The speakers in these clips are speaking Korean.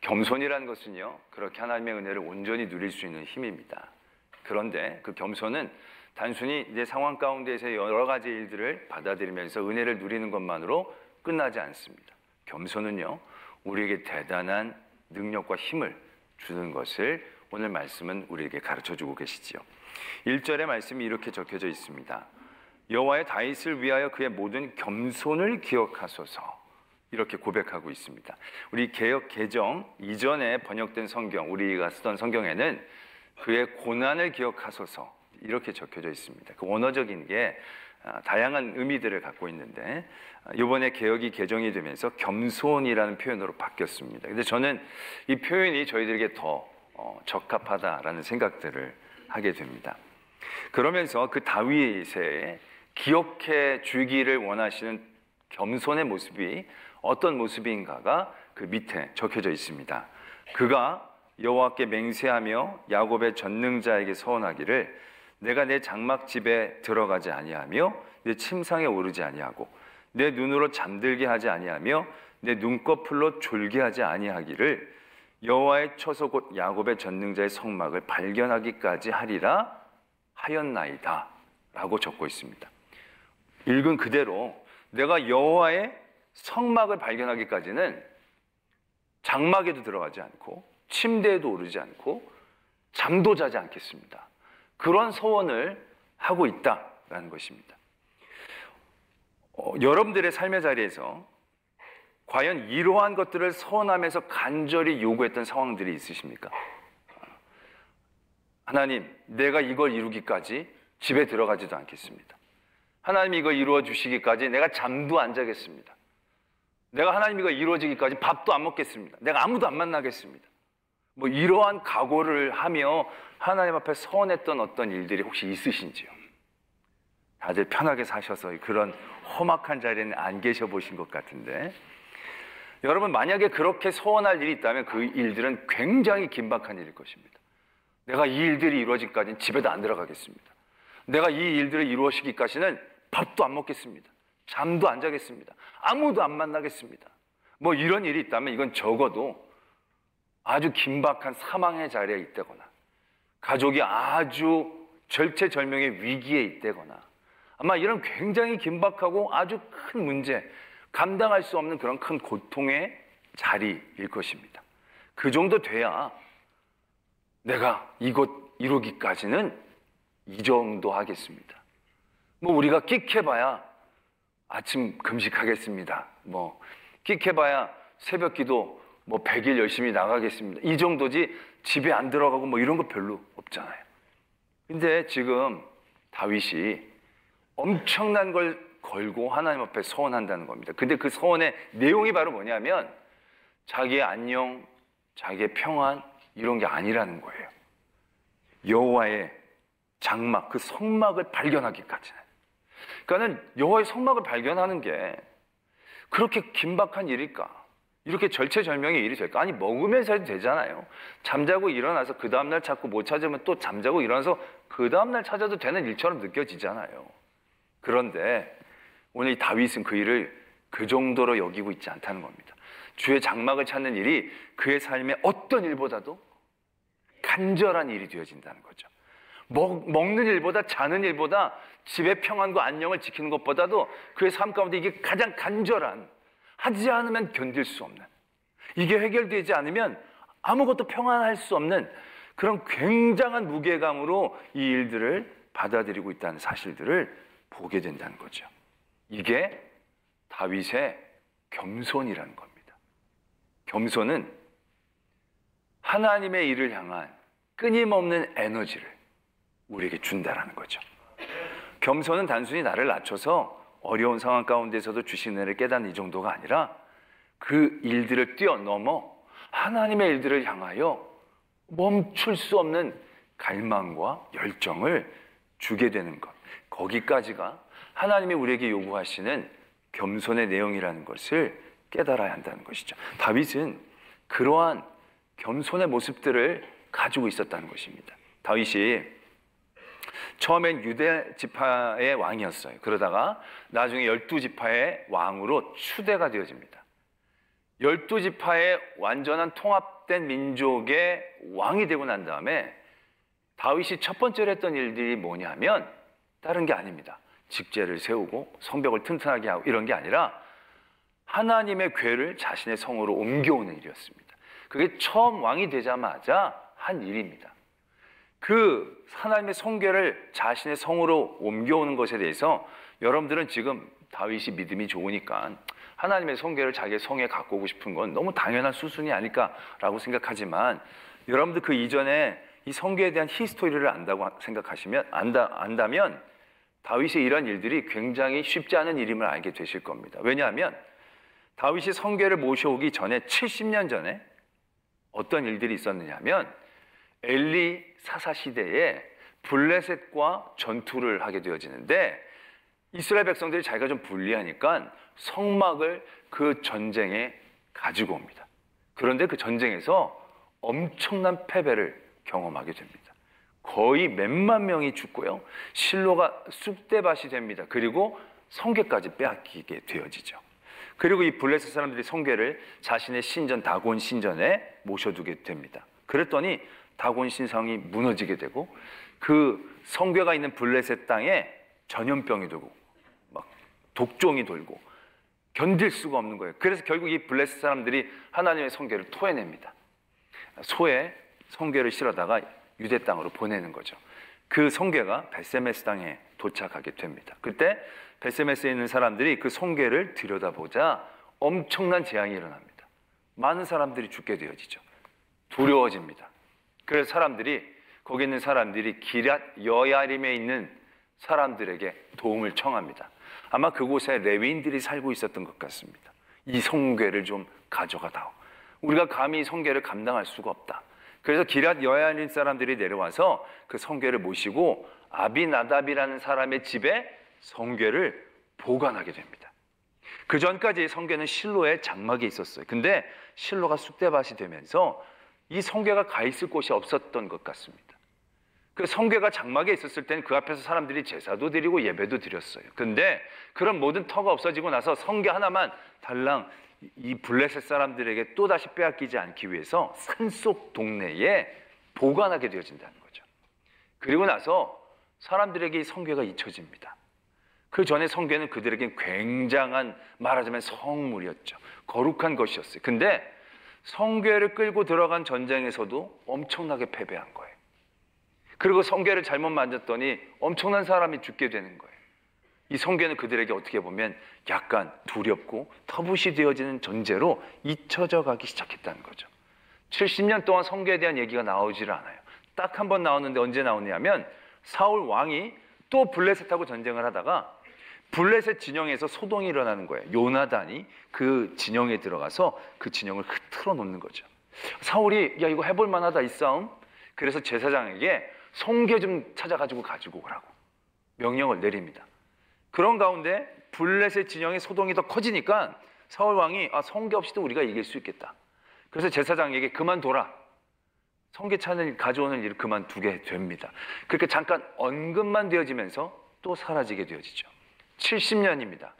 겸손이라는 것은요, 그렇게 하나님의 은혜를 온전히 누릴 수 있는 힘입니다. 그런데 그 겸손은 단순히 내 상황 가운데서 여러 가지 일들을 받아들이면서 은혜를 누리는 것만으로 끝나지 않습니다. 겸손은요, 우리에게 대단한 능력과 힘을 주는 것을 오늘 말씀은 우리에게 가르쳐주고 계시지요. 1절의 말씀이 이렇게 적혀져 있습니다. 여호와의 다윗을 위하여 그의 모든 겸손을 기억하소서, 이렇게 고백하고 있습니다. 우리 개역 개정 이전에 번역된 성경, 우리가 쓰던 성경에는 그의 고난을 기억하소서 이렇게 적혀져 있습니다. 그 원어적인 게 다양한 의미들을 갖고 있는데 이번에 개역이 개정이 되면서 겸손이라는 표현으로 바뀌었습니다. 근데 저는 이 표현이 저희들에게 더 적합하다라는 생각들을 하게 됩니다. 그러면서 그 다윗의 기억해 주기를 원하시는 겸손의 모습이 어떤 모습인가가 그 밑에 적혀져 있습니다. 그가 여호와께 맹세하며 야곱의 전능자에게 서원하기를 내가 내 장막집에 들어가지 아니하며 내 침상에 오르지 아니하고 내 눈으로 잠들게 하지 아니하며 내 눈꺼풀로 졸게 하지 아니하기를 여호와의 처소 곧 야곱의 전능자의 성막을 발견하기까지 하리라 하였나이다 라고 적고 있습니다. 읽은 그대로 내가 여호와의 성막을 발견하기까지는 장막에도 들어가지 않고 침대에도 오르지 않고 잠도 자지 않겠습니다. 그런 소원을 하고 있다라는 것입니다. 여러분들의 삶의 자리에서 과연 이러한 것들을 소원하면서 간절히 요구했던 상황들이 있으십니까? 하나님, 내가 이걸 이루기까지 집에 들어가지도 않겠습니다. 하나님, 이거 이루어 주시기까지 내가 잠도 안 자겠습니다. 내가 하나님 이거 이루어지기까지 밥도 안 먹겠습니다. 내가 아무도 안 만나겠습니다. 뭐 이러한 각오를 하며 하나님 앞에 서원했던 어떤 일들이 혹시 있으신지요? 다들 편하게 사셔서 그런 험악한 자리에는 안 계셔 보신 것 같은데, 여러분 만약에 그렇게 서원할 일이 있다면 그 일들은 굉장히 긴박한 일일 것입니다. 내가 이 일들이 이루어지기까지는 집에도 안 들어가겠습니다. 내가 이 일들을 이루어지기까지는 밥도 안 먹겠습니다. 잠도 안 자겠습니다. 아무도 안 만나겠습니다. 뭐 이런 일이 있다면 이건 적어도 아주 긴박한 사망의 자리에 있다거나 가족이 아주 절체절명의 위기에 있다거나 아마 이런 굉장히 긴박하고 아주 큰 문제, 감당할 수 없는 그런 큰 고통의 자리일 것입니다. 그 정도 돼야 내가 이것 이루기까지는 이 정도 하겠습니다. 뭐 우리가 끽해봐야 아침 금식하겠습니다. 뭐 끽해봐야 새벽 기도 뭐 100일 열심히 나가겠습니다. 이 정도지 집에 안 들어가고 뭐 이런 거 별로 없잖아요. 근데 지금 다윗이 엄청난 걸 걸고 하나님 앞에 서원한다는 겁니다. 근데 그 서원의 내용이 바로 뭐냐면 자기의 안녕, 자기의 평안 이런 게 아니라는 거예요. 여호와의 장막, 그 성막을 발견하기까지는. 그러니까는 여호와의 성막을 발견하는 게 그렇게 긴박한 일일까? 이렇게 절체절명의 일이 될까? 아니 먹으면서 해도 되잖아요. 잠자고 일어나서 그 다음날 찾고 못 찾으면 또 잠자고 일어나서 그 다음날 찾아도 되는 일처럼 느껴지잖아요. 그런데 오늘 이 다윗은 그 일을 그 정도로 여기고 있지 않다는 겁니다. 주의 장막을 찾는 일이 그의 삶의 어떤 일보다도 간절한 일이 되어진다는 거죠. 먹는 일보다 자는 일보다 집의 평안과 안녕을 지키는 것보다도 그의 삶 가운데 이게 가장 간절한, 하지 않으면 견딜 수 없는, 이게 해결되지 않으면 아무것도 평안할 수 없는 그런 굉장한 무게감으로 이 일들을 받아들이고 있다는 사실들을 보게 된다는 거죠. 이게 다윗의 겸손이라는 겁니다. 겸손은 하나님의 일을 향한 끊임없는 에너지를 우리에게 준다라는 거죠. 겸손은 단순히 나를 낮춰서 어려운 상황 가운데서도 주신 은혜를 깨닫는 이 정도가 아니라 그 일들을 뛰어넘어 하나님의 일들을 향하여 멈출 수 없는 갈망과 열정을 주게 되는 것, 거기까지가 하나님이 우리에게 요구하시는 겸손의 내용이라는 것을 깨달아야 한다는 것이죠. 다윗은 그러한 겸손의 모습들을 가지고 있었다는 것입니다. 다윗이 처음엔 유대 지파의 왕이었어요. 그러다가 나중에 12지파의 왕으로 추대가 되어집니다. 12지파의 완전한 통합된 민족의 왕이 되고 난 다음에 다윗이 첫 번째로 했던 일들이 뭐냐면 다른 게 아닙니다. 직제를 세우고 성벽을 튼튼하게 하고 이런 게 아니라 하나님의 궤를 자신의 성으로 옮겨오는 일이었습니다. 그게 처음 왕이 되자마자 한 일입니다. 그 하나님의 성궤를 자신의 성으로 옮겨오는 것에 대해서 여러분들은 지금 다윗이 믿음이 좋으니까 하나님의 성궤를 자기의 성에 갖고 오고 싶은 건 너무 당연한 수순이 아닐까라고 생각하지만, 여러분들 그 이전에 이 성궤에 대한 히스토리를 안다면 다윗의 이러한 일들이 굉장히 쉽지 않은 일임을 알게 되실 겁니다. 왜냐하면 다윗이 성궤를 모셔오기 전에 70년 전에 어떤 일들이 있었느냐면 엘리 사사 시대에 블레셋과 전투를 하게 되어지는데, 이스라엘 백성들이 자기가 좀 불리하니까 성막을 그 전쟁에 가지고 옵니다. 그런데 그 전쟁에서 엄청난 패배를 경험하게 됩니다. 거의 몇만 명이 죽고요, 실로가 쑥대밭이 됩니다. 그리고 성궤까지 빼앗기게 되어지죠. 그리고 이 블레셋 사람들이 성궤를 자신의 신전 다곤 신전에 모셔두게 됩니다. 그랬더니 다곤 신성이 무너지게 되고 그 성궤가 있는 블레셋 땅에 전염병이 돌고 막 독종이 돌고 견딜 수가 없는 거예요. 그래서 결국 이 블레셋 사람들이 하나님의 성궤를 토해냅니다. 소에 성궤를 실어다가 유대 땅으로 보내는 거죠. 그 성궤가 벳세메스 땅에 도착하게 됩니다. 그때 벳세메스에 있는 사람들이 그 성궤를 들여다보자 엄청난 재앙이 일어납니다. 많은 사람들이 죽게 되어지죠. 두려워집니다. 그래서 거기 있는 사람들이 기럇 여야림에 있는 사람들에게 도움을 청합니다. 아마 그곳에 레위인들이 살고 있었던 것 같습니다. 이 성궤를 좀 가져가다오. 우리가 감히 성궤를 감당할 수가 없다. 그래서 기럇 여야림 사람들이 내려와서 그 성궤를 모시고 아비나답이라는 사람의 집에 성궤를 보관하게 됩니다. 그 전까지 성궤는 실로에 장막에 있었어요. 근데 실로가 쑥대밭이 되면서 이 성궤가 가 있을 곳이 없었던 것 같습니다. 그 성궤가 장막에 있었을 때는 그 앞에서 사람들이 제사도 드리고 예배도 드렸어요. 근데 그런 모든 터가 없어지고 나서 성궤 하나만 달랑 이 블레셋 사람들에게 또다시 빼앗기지 않기 위해서 산속 동네에 보관하게 되어진다는 거죠. 그리고 나서 사람들에게 이 성궤가 잊혀집니다. 그 전에 성궤는 그들에게 굉장한, 말하자면 성물이었죠. 거룩한 것이었어요. 근데 성궤를 끌고 들어간 전쟁에서도 엄청나게 패배한 거예요. 그리고 성궤를 잘못 만졌더니 엄청난 사람이 죽게 되는 거예요. 이 성궤는 그들에게 어떻게 보면 약간 두렵고 터부시 되어지는 존재로 잊혀져 가기 시작했다는 거죠. 70년 동안 성궤에 대한 얘기가 나오질 않아요. 딱 한 번 나오는데 언제 나오냐면 사울 왕이 또 블레셋하고 전쟁을 하다가 블레셋 진영에서 소동이 일어나는 거예요. 요나단이 그 진영에 들어가서 그 진영을 흐트러 놓는 거죠. 사울이 야 이거 해볼 만하다 이 싸움. 그래서 제사장에게 성궤 좀 찾아가지고 가지고 오라고 명령을 내립니다. 그런 가운데 블레셋 진영의 소동이 더 커지니까 사울 왕이 성궤 없이도 우리가 이길 수 있겠다. 그래서 제사장에게 그만둬라. 성궤 찬을 가져오는 일을 그만두게 됩니다. 그렇게 잠깐 언급만 되어지면서 또 사라지게 되어지죠. 70년입니다.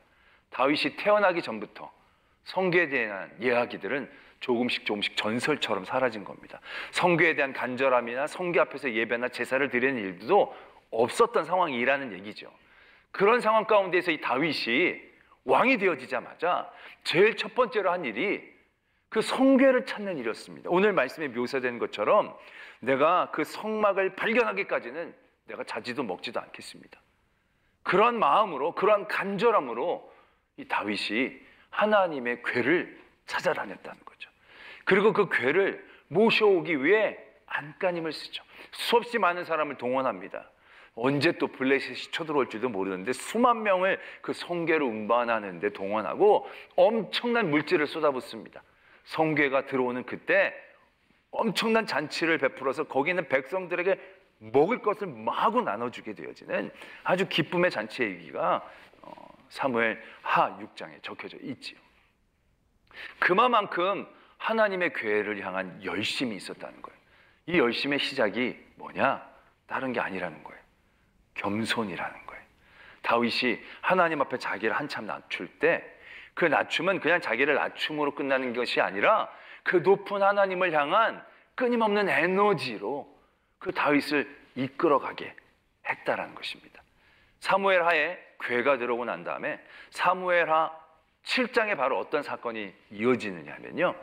다윗이 태어나기 전부터 성궤에 대한 이야기들은 조금씩 전설처럼 사라진 겁니다. 성궤에 대한 간절함이나 성궤 앞에서 예배나 제사를 드리는 일도 없었던 상황이라는 얘기죠. 그런 상황 가운데서 이 다윗이 왕이 되어지자마자 제일 첫 번째로 한 일이 그 성궤를 찾는 일이었습니다. 오늘 말씀에 묘사된 것처럼 내가 그 성막을 발견하기까지는 내가 자지도 먹지도 않겠습니다. 그런 마음으로, 그러한 간절함으로 이 다윗이 하나님의 궤를 찾아다녔다는 거죠. 그리고 그 궤를 모셔오기 위해 안간힘을 쓰죠. 수없이 많은 사람을 동원합니다. 언제 또 블레셋이 쳐들어올지도 모르는데 수만 명을 그 성궤를 운반하는 데 동원하고 엄청난 물질을 쏟아붓습니다. 성궤가 들어오는 그때 엄청난 잔치를 베풀어서 거기 있는 백성들에게 먹을 것을 마구 나눠주게 되어지는 아주 기쁨의 잔치의 얘기가 사무엘 하 6장에 적혀져 있지요. 그만큼 하나님의 궤를 향한 열심이 있었다는 거예요. 이 열심의 시작이 뭐냐? 다른 게 아니라는 거예요. 겸손이라는 거예요. 다윗이 하나님 앞에 자기를 한참 낮출 때 그 낮춤은 그냥 자기를 낮춤으로 끝나는 것이 아니라 그 높은 하나님을 향한 끊임없는 에너지로 그 다윗을 이끌어가게 했다라는 것입니다. 사무엘하에 괴가 들어오고 난 다음에 사무엘하 7장에 바로 어떤 사건이 이어지느냐 하면요,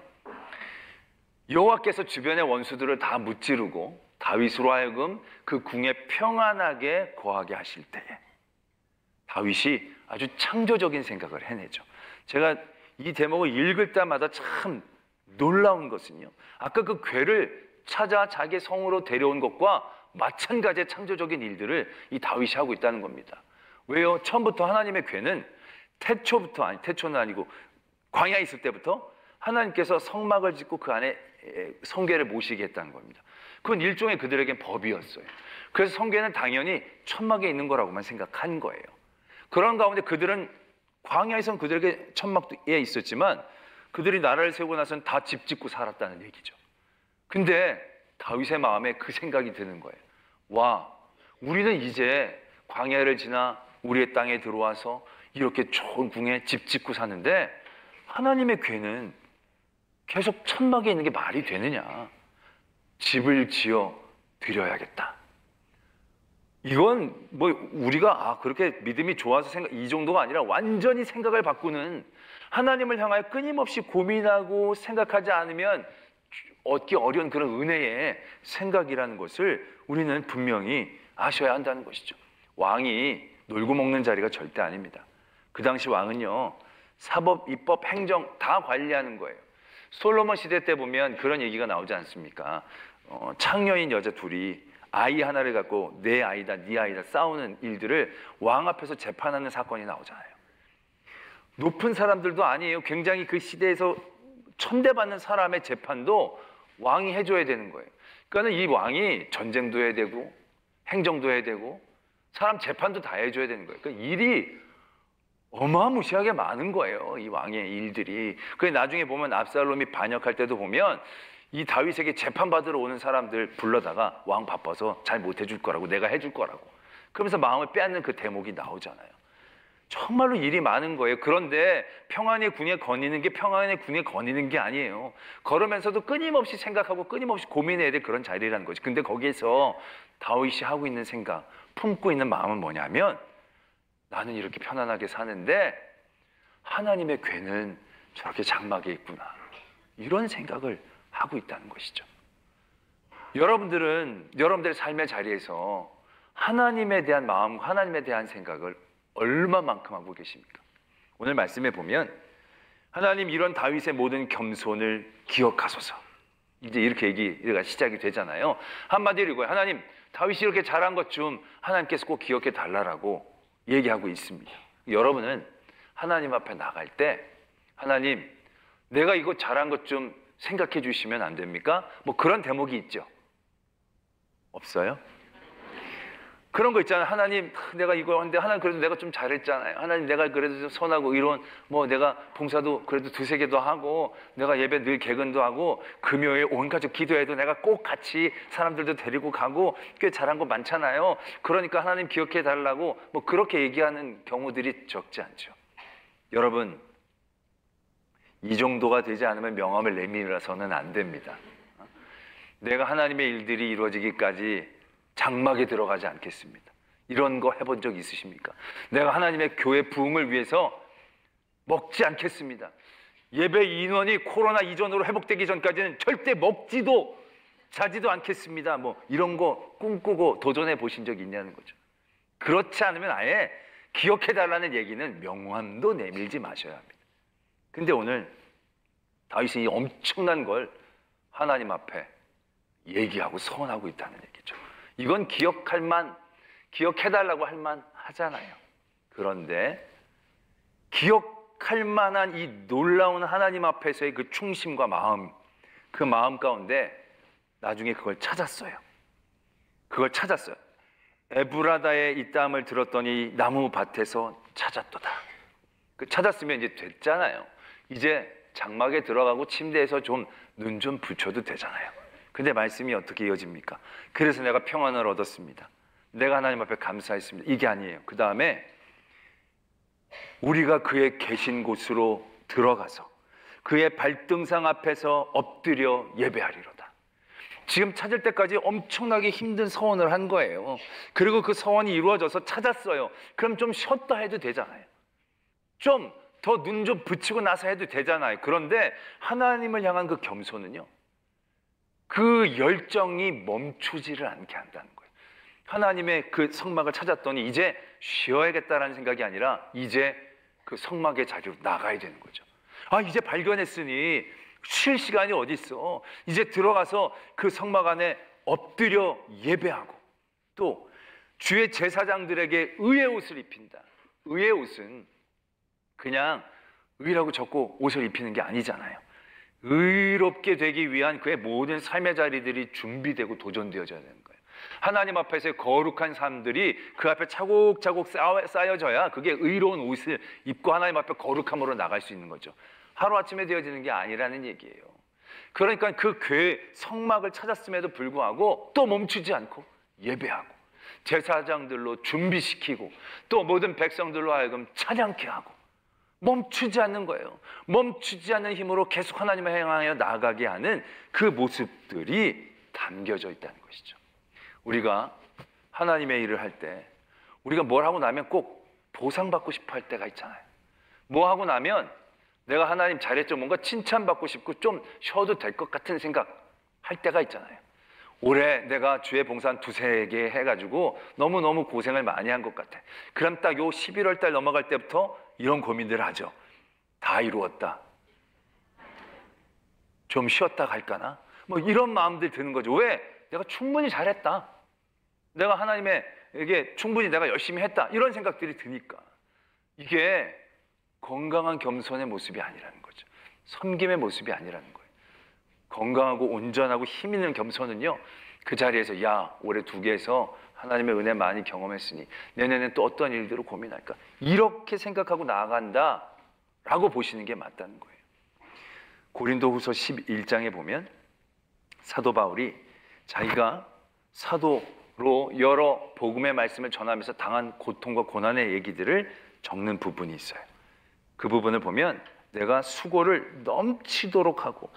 여호와께서 주변의 원수들을 다 무찌르고 다윗으로 하여금 그 궁에 평안하게 거하게 하실 때에 다윗이 아주 창조적인 생각을 해내죠. 제가 이 대목을 읽을 때마다 참 놀라운 것은요, 아까 그 괴를 찾아 자기 성으로 데려온 것과 마찬가지의 창조적인 일들을 이 다윗이 하고 있다는 겁니다. 왜요? 처음부터 하나님의 괴는 태초는 아니고 광야에 있을 때부터 하나님께서 성막을 짓고 그 안에 성궤를 모시게 했다는 겁니다. 그건 일종의 그들에겐 법이었어요. 그래서 성궤는 당연히 천막에 있는 거라고만 생각한 거예요. 그런 가운데 그들은 광야에선 그들에게 천막에 있었지만 그들이 나라를 세우고 나서는 다 집 짓고 살았다는 얘기죠. 근데 다윗의 마음에 그 생각이 드는 거예요. 와, 우리는 이제 광야를 지나 우리의 땅에 들어와서 이렇게 좋은 궁에 집 짓고 사는데 하나님의 괴는 계속 천막에 있는 게 말이 되느냐. 집을 지어 드려야겠다. 이건 뭐 우리가 그렇게 믿음이 좋아서 이 정도가 아니라 완전히 생각을 바꾸는, 하나님을 향하여 끊임없이 고민하고 생각하지 않으면 얻기 어려운 그런 은혜의 생각이라는 것을 우리는 분명히 아셔야 한다는 것이죠. 왕이 놀고 먹는 자리가 절대 아닙니다. 그 당시 왕은요, 사법, 입법, 행정 다 관리하는 거예요. 솔로몬 시대 때 보면 그런 얘기가 나오지 않습니까? 창녀인 여자 둘이 아이 하나를 갖고 내 아이다, 네 아이다 싸우는 일들을 왕 앞에서 재판하는 사건이 나오잖아요. 높은 사람들도 아니에요. 굉장히 그 시대에서 천대받는 사람의 재판도 왕이 해줘야 되는 거예요. 그러니까 이 왕이 전쟁도 해야 되고 행정도 해야 되고 사람 재판도 다 해줘야 되는 거예요. 그러니까 일이 어마무시하게 많은 거예요. 이 왕의 일들이. 그래서 나중에 보면 압살롬이 반역할 때도 보면 이 다윗에게 재판받으러 오는 사람들 불러다가 왕 바빠서 잘 못해줄 거라고, 내가 해줄 거라고, 그러면서 마음을 빼앗는 그 대목이 나오잖아요. 정말로 일이 많은 거예요. 그런데 평안의 궁에 거니는 게 평안의 궁에 거니는 게 아니에요. 걸으면서도 끊임없이 생각하고 끊임없이 고민해야 될 그런 자리라는 거죠. 근데 거기에서 다윗이 하고 있는 생각, 품고 있는 마음은 뭐냐면, 나는 이렇게 편안하게 사는데 하나님의 괴는 저렇게 장막에 있구나, 이런 생각을 하고 있다는 것이죠. 여러분들의 삶의 자리에서 하나님에 대한 마음, 하나님에 대한 생각을 얼마만큼 하고 계십니까? 오늘 말씀에 보면 하나님, 이런 다윗의 모든 겸손을 기억하소서, 이제 이렇게 얘기가 시작이 되잖아요. 한마디로 이거예요. 하나님, 다윗이 이렇게 잘한 것 좀 하나님께서 꼭 기억해 달라라고 얘기하고 있습니다. 여러분은 하나님 앞에 나갈 때, 하나님, 내가 이거 잘한 것 좀 생각해 주시면 안 됩니까? 뭐 그런 대목이 있죠? 없어요? 그런 거 있잖아요. 하나님, 내가 이거 하는데 하나님 그래도 내가 좀 잘했잖아요. 하나님, 내가 그래도 좀 선하고 이런 뭐 내가 봉사도 그래도 2-3개도 하고 내가 예배 늘 개근도 하고 금요일 온 가족 기도해도 내가 꼭 같이 사람들도 데리고 가고 꽤 잘한 거 많잖아요. 그러니까 하나님 기억해 달라고 뭐 그렇게 얘기하는 경우들이 적지 않죠. 여러분, 이 정도가 되지 않으면 명함을 내밀어서는 안 됩니다. 내가 하나님의 일들이 이루어지기까지 장막에 들어가지 않겠습니다. 이런 거 해본 적 있으십니까? 내가 하나님의 교회 부흥을 위해서 먹지 않겠습니다. 예배 인원이 코로나 이전으로 회복되기 전까지는 절대 먹지도 자지도 않겠습니다. 뭐 이런 거 꿈꾸고 도전해 보신 적 있냐는 거죠. 그렇지 않으면 아예 기억해달라는 얘기는 명함도 내밀지 마셔야 합니다. 근데 오늘 다윗이 이 엄청난 걸 하나님 앞에 얘기하고 서원하고 있다는 얘기죠. 이건 기억해달라고 할 만 하잖아요. 그런데 기억할 만한 이 놀라운 하나님 앞에서의 그 충심과 마음, 그 마음 가운데 나중에 그걸 찾았어요. 에브라다에 있다함을 들었더니 나무 밭에서 찾았도다. 찾았으면 이제 됐잖아요. 이제 장막에 들어가고 침대에서 좀 눈 좀 붙여도 되잖아요. 근데 말씀이 어떻게 이어집니까? 그래서 내가 평안을 얻었습니다. 내가 하나님 앞에 감사했습니다. 이게 아니에요. 그 다음에 우리가 그의 계신 곳으로 들어가서 그의 발등상 앞에서 엎드려 예배하리로다. 지금 찾을 때까지 엄청나게 힘든 서원을 한 거예요. 그리고 그 서원이 이루어져서 찾았어요. 그럼 좀 쉬었다 해도 되잖아요. 좀 더 눈 좀 붙이고 나서 해도 되잖아요. 그런데 하나님을 향한 그 겸손은요, 그 열정이 멈추지를 않게 한다는 거예요. 하나님의 그 성막을 찾았더니 이제 쉬어야겠다라는 생각이 아니라 이제 그 성막의 자리로 나가야 되는 거죠. 아, 이제 발견했으니 쉴 시간이 어디 있어. 이제 들어가서 그 성막 안에 엎드려 예배하고, 또 주의 제사장들에게 의의 옷을 입힌다. 의의 옷은 그냥 의라고 적고 옷을 입히는 게 아니잖아요. 의롭게 되기 위한 그의 모든 삶의 자리들이 준비되고 도전되어져야 되는 거예요. 하나님 앞에서의 거룩한 삶들이 그 앞에 차곡차곡 쌓여져야 그게 의로운 옷을 입고 하나님 앞에 거룩함으로 나갈 수 있는 거죠. 하루아침에 되어지는 게 아니라는 얘기예요. 그러니까 그 교회 성막을 찾았음에도 불구하고 또 멈추지 않고 예배하고, 제사장들로 준비시키고, 또 모든 백성들로 하여금 찬양케 하고, 멈추지 않는 거예요. 멈추지 않는 힘으로 계속 하나님을 향하여 나아가게 하는 그 모습들이 담겨져 있다는 것이죠. 우리가 하나님의 일을 할 때 우리가 뭘 하고 나면 꼭 보상받고 싶어 할 때가 있잖아요. 뭐 하고 나면 내가 하나님 잘했죠, 뭔가 칭찬받고 싶고 좀 쉬어도 될 것 같은 생각 할 때가 있잖아요. 올해 내가 주의 봉사 한 두세 개 해가지고 너무너무 고생을 많이 한 것 같아. 그럼 딱 요 11월 달 넘어갈 때부터 이런 고민들을 하죠. 다 이루었다, 좀 쉬었다 갈까나, 뭐 이런 마음들 드는 거죠. 왜? 내가 충분히 잘했다, 내가 하나님에게 충분히 내가 열심히 했다, 이런 생각들이 드니까. 이게 건강한 겸손의 모습이 아니라는 거죠. 섬김의 모습이 아니라는 거예요. 건강하고 온전하고 힘 있는 겸손은요, 그 자리에서 야, 올해 2개에서 하나님의 은혜 많이 경험했으니 내년엔 또 어떤 일들을 고민할까, 이렇게 생각하고 나아간다라고 보시는 게 맞다는 거예요. 고린도후서 11장에 보면 사도 바울이 자기가 사도로 여러 복음의 말씀을 전하면서 당한 고통과 고난의 얘기들을 적는 부분이 있어요. 그 부분을 보면 내가 수고를 넘치도록 하고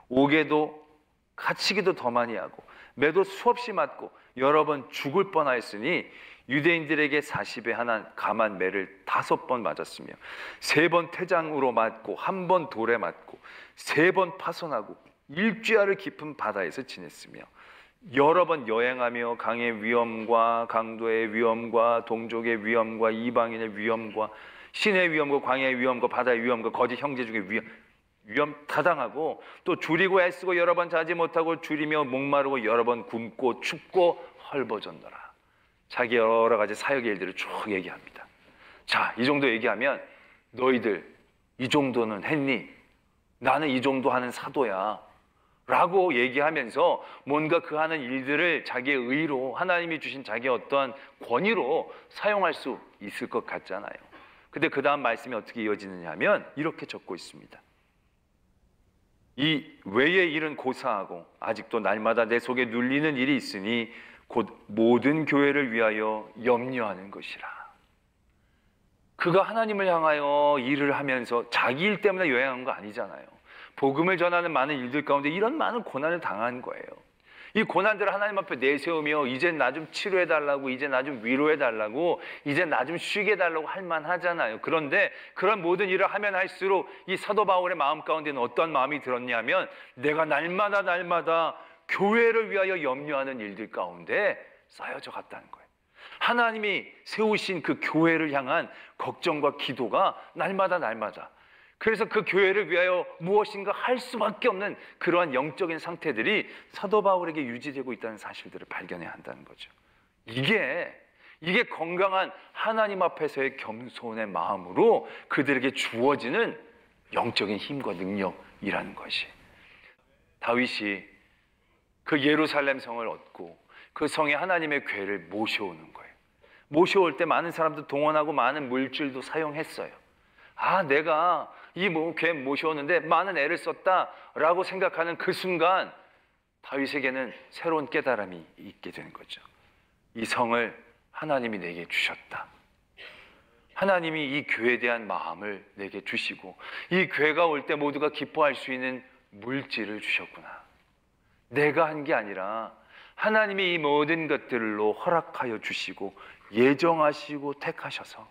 옥에도 갇히기도 더 많이 하고 매도 수없이 맞고 여러 번 죽을 뻔하였으니 유대인들에게 40에 하나 감한 매를 5번 맞았으며 3번 태장으로 맞고 1번 돌에 맞고 3번 파손하고 일주야를 깊은 바다에서 지냈으며 여러 번 여행하며 강의 위험과 강도의 위험과 동족의 위험과 이방인의 위험과 신의 위험과 광야의 위험과 바다의 위험과 거짓 형제 중의 위험 타당하고 또 줄이고 애쓰고 여러 번 자지 못하고 줄이며 목마르고 여러 번 굶고 춥고 헐벗었노라. 자기 여러 가지 사역의 일들을 쭉 얘기합니다. 자, 이 정도 얘기하면 너희들 이 정도는 했니? 나는 이 정도 하는 사도야 라고 얘기하면서 뭔가 그 하는 일들을 자기의 의로, 하나님이 주신 자기의 어떠한 권위로 사용할 수 있을 것 같잖아요. 근데 그 다음 말씀이 어떻게 이어지느냐 하면 이렇게 적고 있습니다. 이 외의 일은 고사하고 아직도 날마다 내 속에 눌리는 일이 있으니 곧 모든 교회를 위하여 염려하는 것이라. 그가 하나님을 향하여 일을 하면서 자기 일 때문에 여행한 거 아니잖아요. 복음을 전하는 많은 일들 가운데 이런 많은 고난을 당한 거예요. 이 고난들을 하나님 앞에 내세우며 이제 나 좀 치료해달라고, 이제 나 좀 위로해달라고, 이제 나 좀 쉬게 해달라고 할 만하잖아요. 그런데 그런 모든 일을 하면 할수록 이 사도 바울의 마음 가운데는 어떤 마음이 들었냐면 내가 날마다 교회를 위하여 염려하는 일들 가운데 쌓여져 갔다는 거예요. 하나님이 세우신 그 교회를 향한 걱정과 기도가 날마다 그래서 그 교회를 위하여 무엇인가 할 수밖에 없는 그러한 영적인 상태들이 사도 바울에게 유지되고 있다는 사실들을 발견해야 한다는 거죠. 이게 건강한 하나님 앞에서의 겸손의 마음으로 그들에게 주어지는 영적인 힘과 능력이라는 것이. 다윗이 그 예루살렘 성을 얻고 그 성에 하나님의 궤를 모셔오는 거예요. 모셔올 때 많은 사람들 동원하고 많은 물질도 사용했어요. 아, 내가 이 궤 모셔오는데 많은 애를 썼다라고 생각하는 그 순간 다윗에게는 새로운 깨달음이 있게 되는 거죠. 이 성을 하나님이 내게 주셨다. 하나님이 이 교회에 대한 마음을 내게 주시고 이 교회가 올 때 모두가 기뻐할 수 있는 물질을 주셨구나. 내가 한 게 아니라 하나님이 이 모든 것들로 허락하여 주시고 예정하시고 택하셔서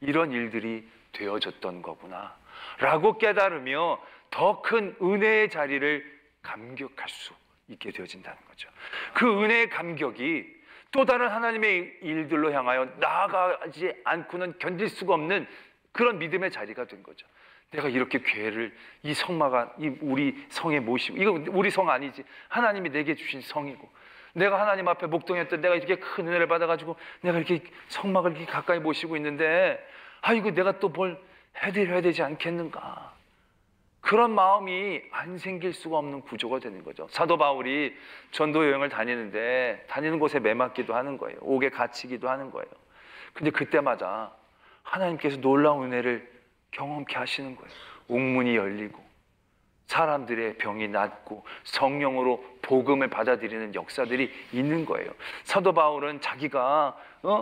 이런 일들이 되어졌던 거구나 라고 깨달으며 더 큰 은혜의 자리를 감격할 수 있게 되어진다는 거죠. 그 은혜의 감격이 또 다른 하나님의 일들로 향하여 나아가지 않고는 견딜 수가 없는 그런 믿음의 자리가 된 거죠. 내가 이렇게 교회를 이 성마가 우리 성에 모시고, 이거 우리 성 아니지, 하나님이 내게 주신 성이고, 내가 하나님 앞에 목동했던 내가 이렇게 큰 은혜를 받아가지고 내가 이렇게 성막을 이렇게 가까이 모시고 있는데, 이거 내가 또 뭘 해드려야 되지 않겠는가, 그런 마음이 안 생길 수가 없는 구조가 되는 거죠. 사도 바울이 전도 여행을 다니는데 다니는 곳에 매맞기도 하는 거예요. 옥에 갇히기도 하는 거예요. 근데 그때마다 하나님께서 놀라운 은혜를 경험케 하시는 거예요. 옥문이 열리고 사람들의 병이 낫고 성령으로 복음을 받아들이는 역사들이 있는 거예요. 사도 바울은 자기가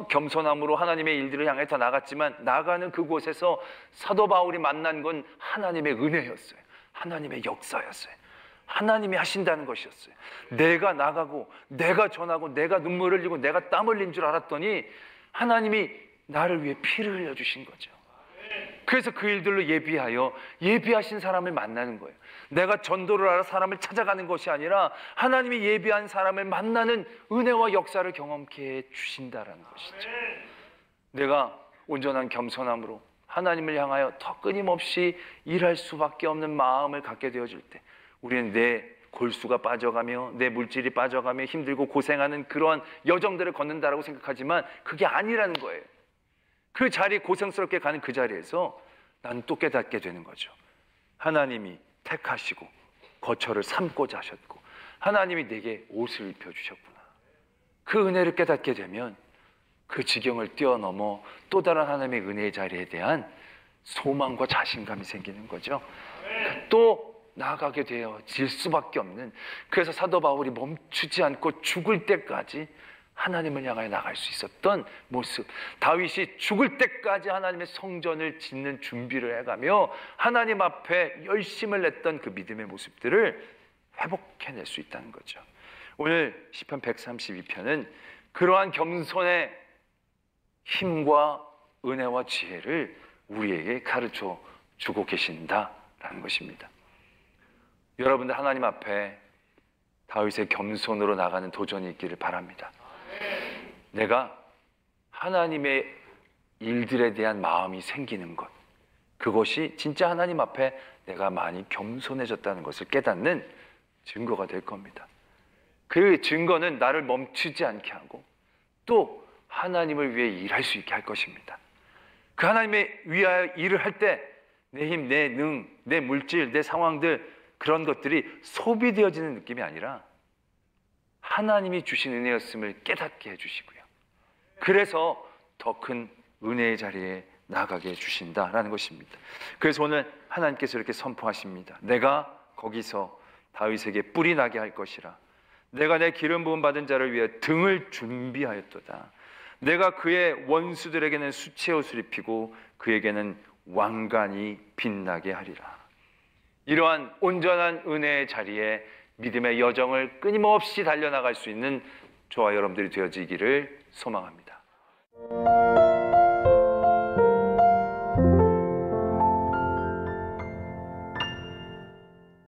겸손함으로 하나님의 일들을 향해 더 나갔지만 나가는 그곳에서 사도 바울이 만난 건 하나님의 은혜였어요. 하나님의 역사였어요. 하나님이 하신다는 것이었어요. 내가 나가고 내가 전하고 내가 눈물을 흘리고 내가 땀 흘린 줄 알았더니 하나님이 나를 위해 피를 흘려주신 거죠. 그래서 그 일들로 예비하신 사람을 만나는 거예요. 내가 전도를 하러 사람을 찾아가는 것이 아니라 하나님이 예비한 사람을 만나는 은혜와 역사를 경험케 해 주신다라는 것이죠. 내가 온전한 겸손함으로 하나님을 향하여 더 끊임없이 일할 수밖에 없는 마음을 갖게 되어질 때 우리는 내 골수가 빠져가며 내 물질이 빠져가며 힘들고 고생하는 그러한 여정들을 걷는다라고 생각하지만 그게 아니라는 거예요. 그 자리, 고생스럽게 가는 그 자리에서 나는 또 깨닫게 되는 거죠. 하나님이 택하시고 거처를 삼고자 하셨고 하나님이 내게 옷을 입혀주셨구나. 그 은혜를 깨닫게 되면 그 지경을 뛰어넘어 또 다른 하나님의 은혜의 자리에 대한 소망과 자신감이 생기는 거죠. 또 나아가게 되어질 수밖에 없는, 그래서 사도 바울이 멈추지 않고 죽을 때까지 하나님을 향하여 나갈 수 있었던 모습, 다윗이 죽을 때까지 하나님의 성전을 짓는 준비를 해가며 하나님 앞에 열심을 냈던 그 믿음의 모습들을 회복해낼 수 있다는 거죠. 오늘 시편 132편은 그러한 겸손의 힘과 은혜와 지혜를 우리에게 가르쳐 주고 계신다라는 것입니다. 여러분들 하나님 앞에 다윗의 겸손으로 나가는 도전이 있기를 바랍니다. 내가 하나님의 일들에 대한 마음이 생기는 것, 그것이 진짜 하나님 앞에 내가 많이 겸손해졌다는 것을 깨닫는 증거가 될 겁니다. 그 증거는 나를 멈추지 않게 하고 또 하나님을 위해 일할 수 있게 할 것입니다. 그 하나님의 위하여 일을 할 때 내 힘, 내 능, 내 물질, 내 상황들, 그런 것들이 소비되어지는 느낌이 아니라 하나님이 주신 은혜였음을 깨닫게 해주시고요. 그래서 더 큰 은혜의 자리에 나가게 해주신다라는 것입니다. 그래서 오늘 하나님께서 이렇게 선포하십니다. 내가 거기서 다윗에게 뿔이 나게 할 것이라. 내가 내 기름 부음 받은 자를 위해 등을 준비하였도다. 내가 그의 원수들에게는 수치의 옷을 입히고 그에게는 왕관이 빛나게 하리라. 이러한 온전한 은혜의 자리에 믿음의 여정을 끊임없이 달려나갈 수 있는 저와 여러분들이 되어지기를 소망합니다.